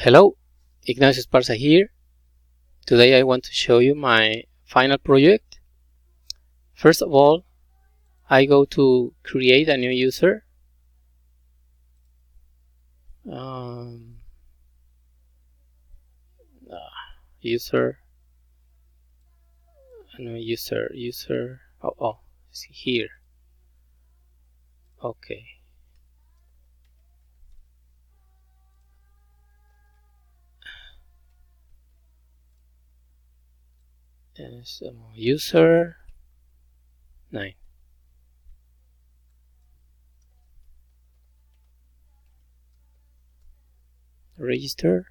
Hello, Ignacio Esparza here. Today I want to show you my final project. First of all, I go to create a new user. User. Oh, it's here. Okay. And so user 9. Register.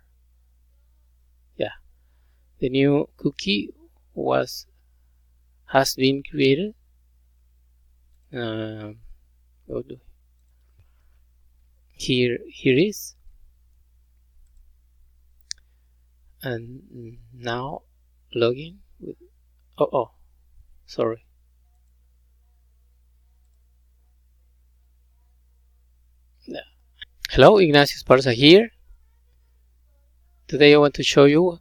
Yeah. The new cookie has been created. Here is. And now login with sorry. Hello, Ignacio Esparza here. Today I want to show you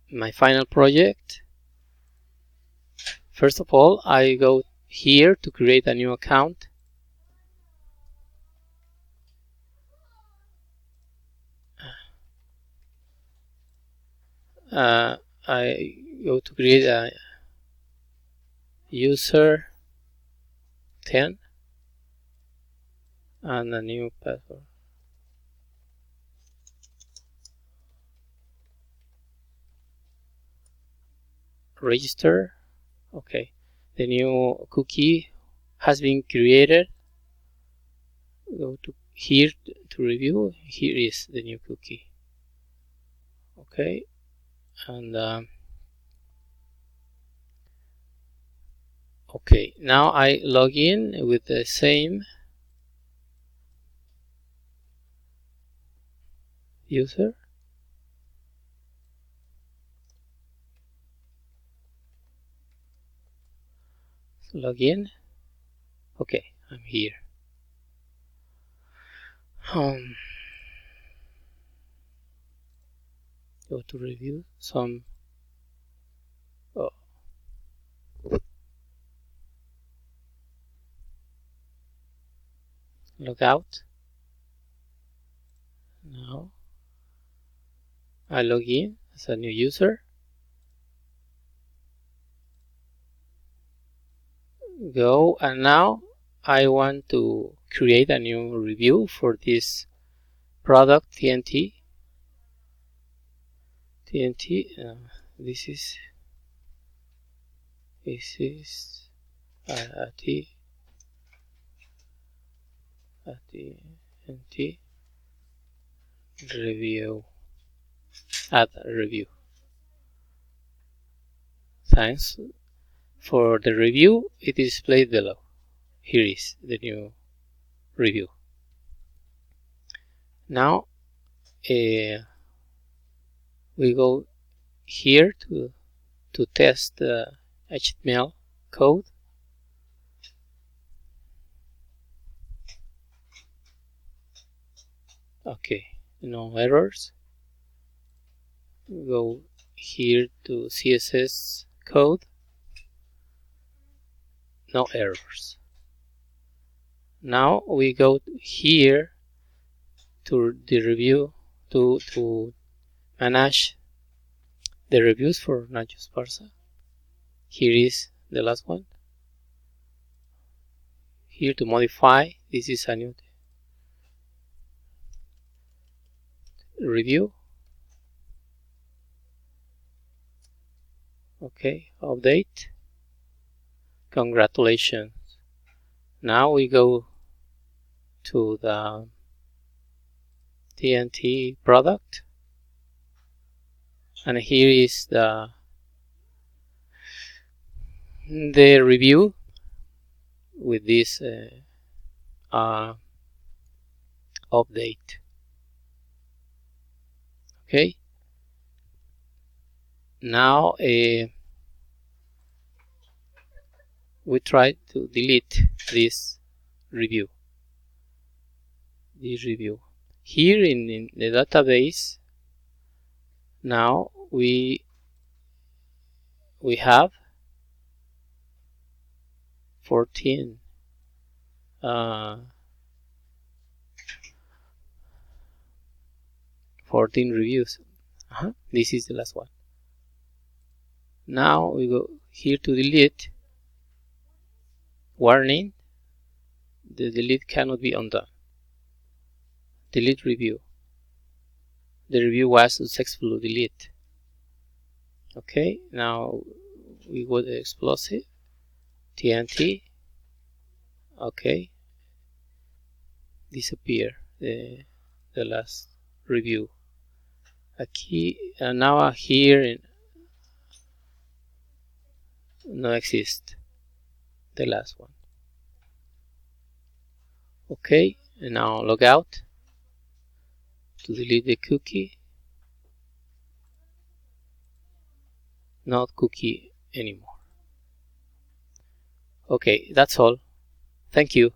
my final project. First of all, I go here to create a new account. I go to create a user 10 and a new password. Register. Okay, the new cookie has been created. Go to here to review. Here is the new cookie. Okay, and okay, now I log in with the same user. Log in. Okay, I'm here. Go to review some. Log out. Now I log in as a new user. Go, and now I want to create a new review for this product TNT. This is a TNT review. Add a review. Thanks for the review. It is displayed below. Here is the new review. Now we go here to test the HTML code. Okay, no errors. Go here to CSS code. No errors. Now we go here to the review to manage the reviews for Ignacio Esparza. Here is the last one. Here to modify. This is a new review. Okay, update. Congratulations. Now we go to the TNT product, and here is the review with this update. Okay, now we try to delete this review. Here in the database Now we have 14 14 reviews. This is the last one. Now we go here to delete. Warning, the delete cannot be undone. Delete review. The review was successfully deleted. Okay, now we go to explosive TNT. Okay, disappear the last review. Aquí now here no exist the last one. Okay, and now log out to delete the cookie. Not cookie anymore. Okay, that's all. Thank you.